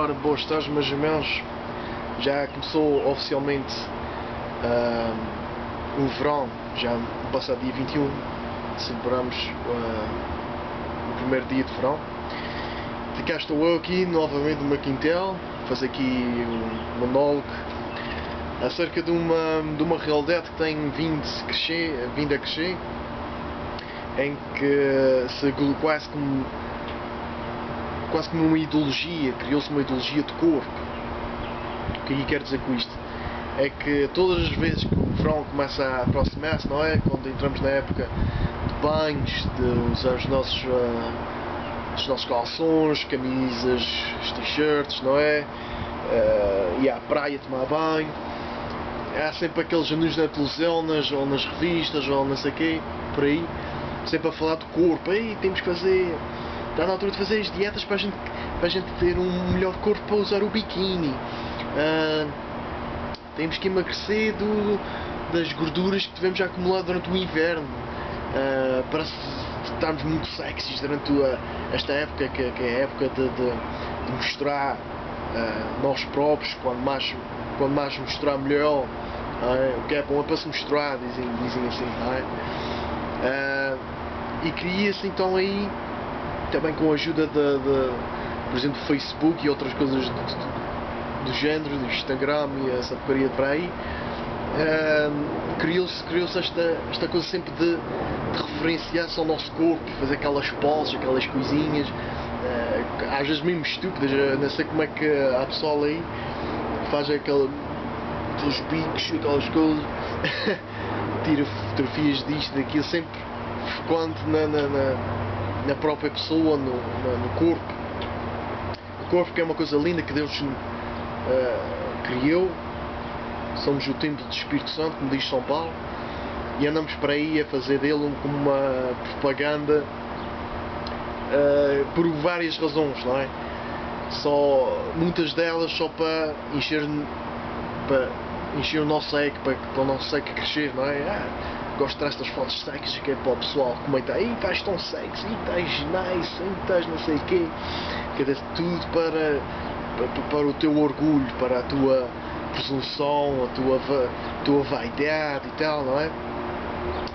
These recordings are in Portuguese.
Ora, boas tardes, meus irmãos. Já começou oficialmente o verão. Já no passado dia 21 celebramos o primeiro dia de verão. E cá estou eu aqui novamente no meu quintal, fazer aqui um monólogo acerca de uma realidade que tem vindo a crescer, em que se quase como uma ideologia, criou-se uma ideologia de corpo. O que quero dizer com isto? É que todas as vezes que o verão começa a aproximar-se, não é? Quando entramos na época de banhos, de usar os nossos calções, camisas, t-shirts, não é? Ir à praia tomar banho. Há sempre aqueles anúncios na televisão, ou nas revistas, ou não sei o quê, por aí, sempre a falar do corpo. Ei, temos que fazer... Está na altura de fazer as dietas para a gente ter um melhor corpo para usar o biquíni. Temos que emagrecer das gorduras que tivemos a acumular durante o inverno, para estarmos muito sexys durante esta época, que é a época de mostrar nós próprios. Quando mais mostrar melhor, o que é bom é para se mostrar, dizem assim, não é? E cria-se então aí, também com a ajuda por exemplo, do Facebook e outras coisas do género, do Instagram e essa porcaria para aí, criou-se esta coisa sempre de referenciar-se ao nosso corpo, fazer aquelas poses, aquelas coisinhas, às vezes mesmo estúpidas. Não sei como é que há pessoal aí que faz aqueles bicos, aquelas coisas, tira fotografias disto, daquilo, sempre focando na própria pessoa, no corpo. O corpo, que é uma coisa linda que Deus criou. Somos o templo do Espírito Santo, como diz São Paulo, e andamos para aí a fazer dele como uma propaganda, por várias razões, não é? Muitas delas só para encher o nosso ego, para o nosso ego crescer, não é? Gosto de trazer estas fotos sexy, que é para o pessoal comentar: "Ei, estás tão sexy, estás nice, estás não sei o quê". Quer dizer, tudo para o teu orgulho, para a tua presunção, a tua vaidade e tal, não é?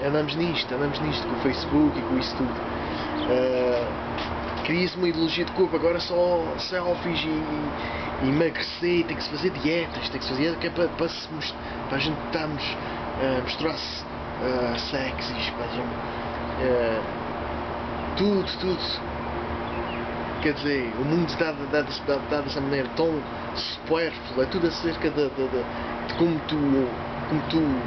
Andamos nisto com o Facebook e com isso tudo. Cria-se uma ideologia de corpo, agora só selfies e emagrecer, tem que se fazer dietas, que é para a gente estarmos a mostrar-se sexys, tudo. Quer dizer, o mundo está dessa maneira tão supérfluo, é tudo acerca de como tu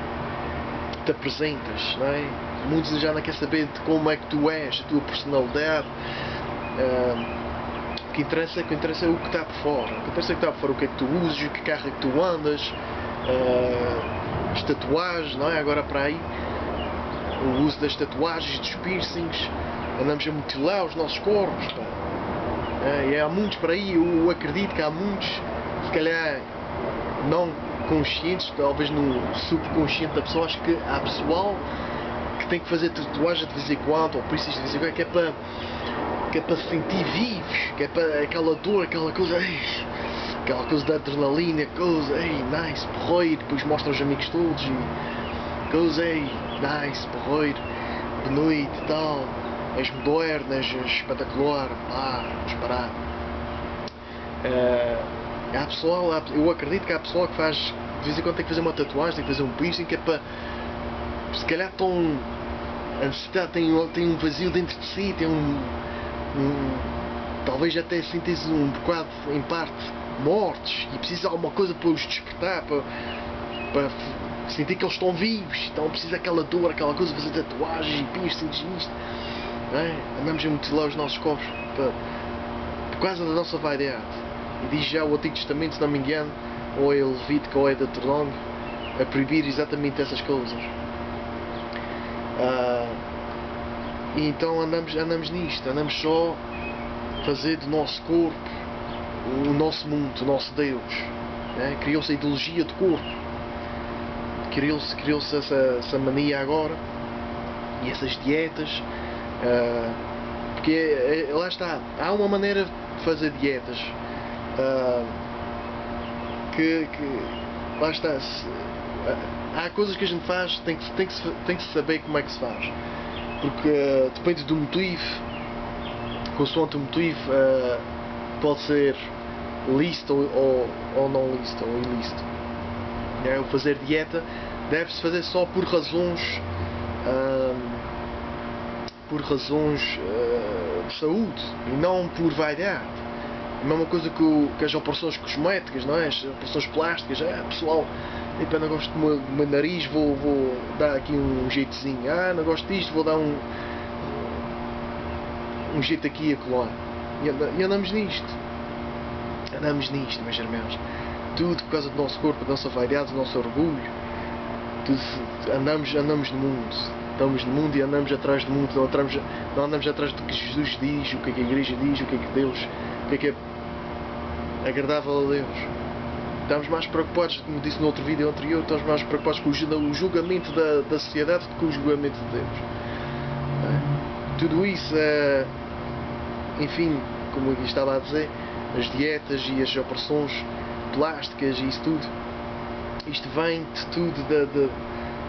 te apresentas, não é? O mundo já não quer saber de como é que tu és, a tua personalidade. O que interessa é o que está por fora. O que interessa é o que está por fora, o que é que tu usas, que carro é que tu andas, as tatuagens, não é? Agora para aí, o uso das tatuagens, dos piercings, andamos a mutilar os nossos corpos, pá. E há muitos por aí, eu acredito que há muitos, se calhar não conscientes, talvez no subconsciente da pessoa. Acho que há pessoal que tem que fazer tatuagem de vez em quando, ou piercings de vez em quando, que é para se sentir vivos, que é para aquela dor, aquela coisa da adrenalina, coisa, ei, nice, porreiro, depois mostra aos amigos todos e coisa, ei, nice, porreiro, de noite e tal, és moderno, és espetacular, pá, vamos parar. Há pessoal, eu acredito que há pessoal que faz, de vez em quando tem que fazer uma tatuagem, tem que fazer um piercing, que é para, se calhar a necessidade, tem um vazio dentro de si, tem talvez até sentem-se um bocado, em parte, mortos, e precisa de alguma coisa para os despertar, para sentir que eles estão vivos. Então precisa daquela dor, aquela coisa, fazer tatuagens e piercings e isto, não é? Andamos a mutilar os nossos corpos por causa da nossa vaidade. E diz já o Antigo Testamento, se não me engano, ou é Levítico ou é Deuteronômio, a proibir exatamente essas coisas. E então andamos nisto, andamos só a fazer do nosso corpo o nosso mundo, o nosso Deus, né? Criou-se a ideologia do corpo, criou-se essa mania agora, e essas dietas, porque lá está, há uma maneira de fazer dietas, Lá está, há coisas que a gente faz, tem que saber como é que se faz, porque depende do motivo, consoante o motivo, pode ser lícito ou não lícito, ou ilícito. O fazer dieta deve-se fazer só por razões de saúde e não por vaidade. A mesma coisa que as operações cosméticas, não é? As operações plásticas. Pessoal, eu não gosto do meu nariz, vou dar aqui um jeitozinho. Não gosto disto, vou dar um jeito aqui e acolá. E andamos nisto. Meus irmãos. Tudo por causa do nosso corpo, da nossa vaidade, do nosso orgulho. Andamos no mundo. Estamos no mundo e andamos atrás do mundo. Não andamos atrás do que Jesus diz, o que é que a igreja diz, o que é que Deus, o que é agradável a Deus. Estamos mais preocupados, como disse no outro vídeo anterior, estamos mais preocupados com o julgamento da sociedade do que com o julgamento de Deus. Tudo isso enfim, como eu estava a dizer, as dietas e as operações plásticas e isso tudo, isto vem de tudo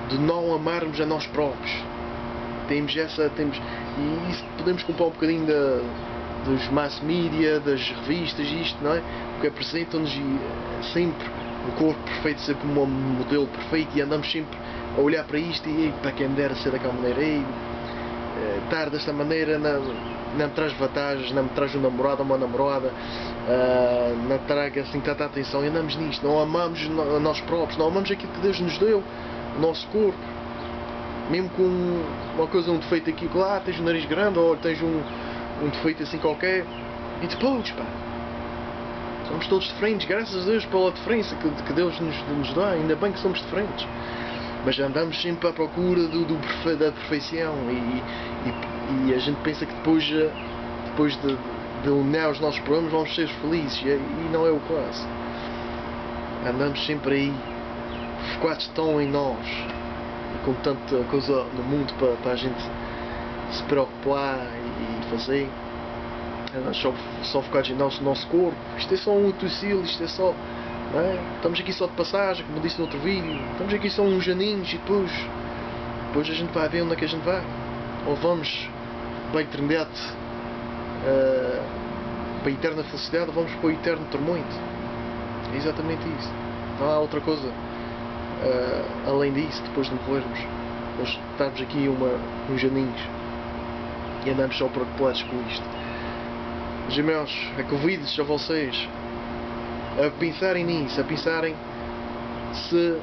de não amarmos a nós próprios. E isso podemos culpar um bocadinho dos mass media, das revistas e isto, não é? Porque apresentam-nos sempre o corpo perfeito, sempre como um modelo perfeito, e andamos sempre a olhar para isto e para quem dera ser daquela maneira. Estar desta maneira não me traz vantagens, não me traz um namorado ou uma namorada, não traga assim tanta atenção. E andamos nisto, não amamos a nós próprios, não amamos aquilo que Deus nos deu, o nosso corpo. Mesmo com uma coisa, um defeito aqui, tens um nariz grande ou tens um defeito assim qualquer, e depois, somos todos diferentes, graças a Deus pela diferença que Deus nos dá, ainda bem que somos diferentes. Mas andamos sempre à procura da perfeição e a gente pensa que depois de unir os nossos problemas vamos ser felizes, e não é o caso. Andamos sempre aí, focados tão em nós, com tanta coisa no mundo para a gente se preocupar e fazer. Só focados em nosso corpo. Isto é só um utensílio, isto é só... Não é? Estamos aqui só de passagem, como disse no outro vídeo. Estamos aqui só uns aninhos e depois a gente vai ver onde é que a gente vai. Ou vamos para a eternidade, para a eterna felicidade, ou vamos para o eterno tormento. É exatamente isso. Não há outra coisa além disso, depois de morrermos. Nós estamos aqui uns aninhos e andamos só preocupados com isto. Meus irmãos, convido-vos a vocês a pensarem nisso, a pensarem se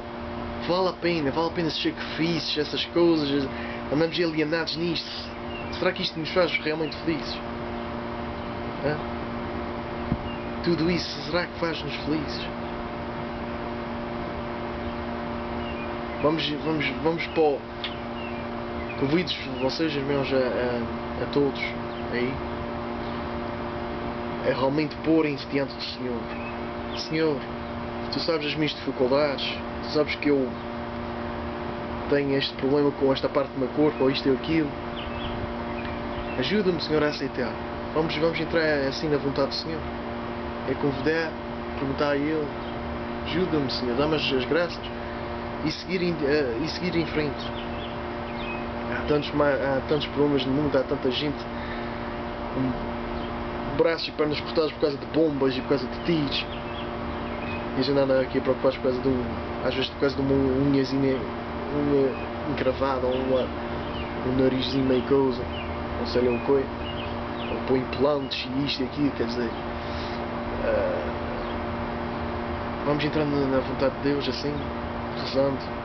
vale a pena esses sacrifícios, essas coisas, andamos alienados nisto. Será que isto nos faz realmente felizes? Tudo isso, será que faz-nos felizes? Vamos para o... Convido vocês, irmãos, a todos aí, a realmente porem-se diante do Senhor. Senhor, tu sabes as minhas dificuldades, tu sabes que eu tenho este problema com esta parte do meu corpo, ou isto ou aquilo. Ajuda-me, Senhor, a aceitar. Vamos entrar assim na vontade do Senhor. É convidar, perguntar a Ele. Ajuda-me, Senhor, dá-me as graças e seguir em frente. Há tantos problemas no mundo, há tanta gente com braços e pernas cortadas por causa de bombas e por causa de tiros. E a gente anda aqui preocupados por causa às vezes por causa de uma unha encravada, ou um narizinho meio coisa, não sei lá o que, ou por implantes e isto e aquilo, quer dizer. Vamos entrando na vontade de Deus assim, rezando.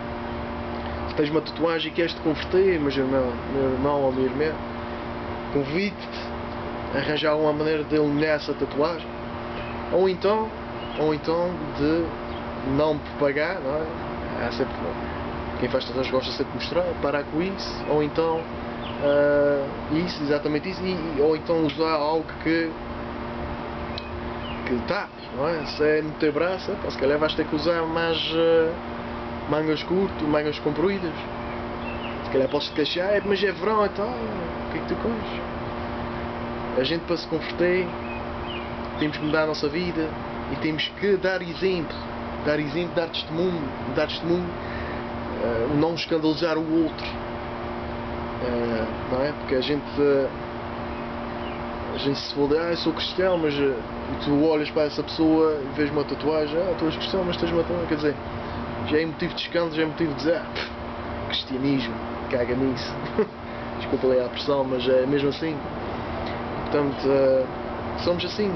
Se tens uma tatuagem e queres te converter, meu irmão ou minha irmã, convido-te a arranjar uma maneira de eliminar essa tatuagem, ou então de não propagar, não é? Há sempre, quem faz tatuagens gosta sempre de mostrar, parar com isso, ou então exatamente isso, ou então usar algo que tape, não é? Se é no teu braço, se calhar vais ter que usar mais mangas curtas, mangas compridas. Se calhar podes te queixar, mas é verão, então o que é que tu queres? A gente, para se converter, temos que mudar a nossa vida, e temos que dar exemplo, dar testemunho, não escandalizar o outro, não é? Porque a gente se for eu sou cristão, mas tu olhas para essa pessoa e vês uma tatuagem, tu és cristão, mas tens uma tatuagem, quer dizer, já é motivo de escândalo, já é motivo de dizer cristianismo, caga nisso. Desculpa aí a pressão, mas é mesmo assim. Portanto, somos assim.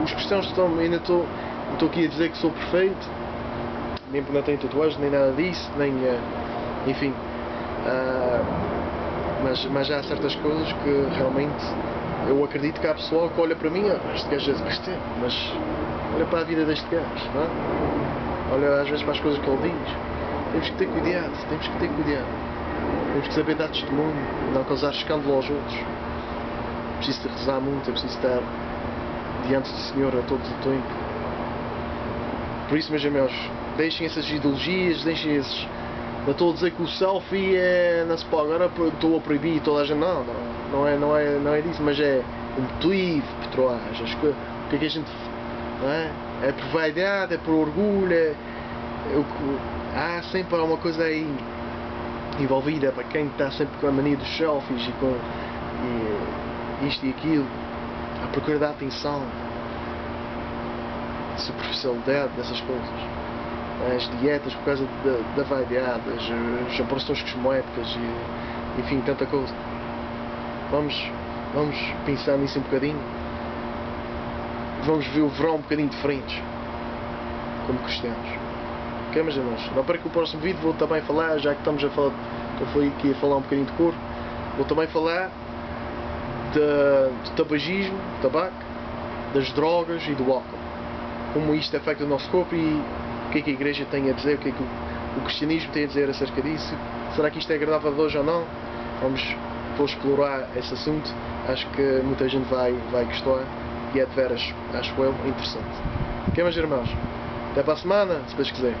Os cristãos ainda não estou aqui a dizer que sou perfeito, nem porque não tenho tatuagem, nem nada disso, nem enfim. Mas há certas coisas que realmente eu acredito que há pessoal que olha para mim, este gajo é cristão, mas olha para a vida deste gajo, não é? Olha às vezes para as coisas que ele diz. Temos que ter cuidado, temos que saber dar testemunho, não causar escândalo aos outros. É preciso rezar muito, é preciso estar diante do Senhor a todo o tempo. Por isso, meus irmãos, deixem essas ideologias, deixem esses... Não estou a dizer que o selfie não se pode, agora estou a proibir toda a gente, não é disso, mas é o motivo por trás, o que é que a gente, não é? É por vaidade, é por orgulho, há sempre uma coisa aí envolvida para quem está sempre com a mania dos selfies e com isto e aquilo, a procura da atenção, a superficialidade dessas coisas. As dietas por causa da vaidade, as operações cosméticas e enfim, tanta coisa. Vamos pensar nisso um bocadinho. Vamos ver o verão um bocadinho diferentes como cristãos. Ok, meus irmãos? Não perca o próximo vídeo, vou também falar, já que estamos a falar, eu fui aqui a falar um bocadinho de cor, vou também falar do tabagismo, do tabaco, das drogas e do álcool. Como isto afeta o nosso corpo e o que é que a igreja tem a dizer, o que é que o cristianismo tem a dizer acerca disso. Será que isto é agradável a Deus ou não? Vou explorar esse assunto. Acho que muita gente vai gostar e é de veras, acho eu, interessante. Ok, meus irmãos? Até para a semana, se Deus quiser.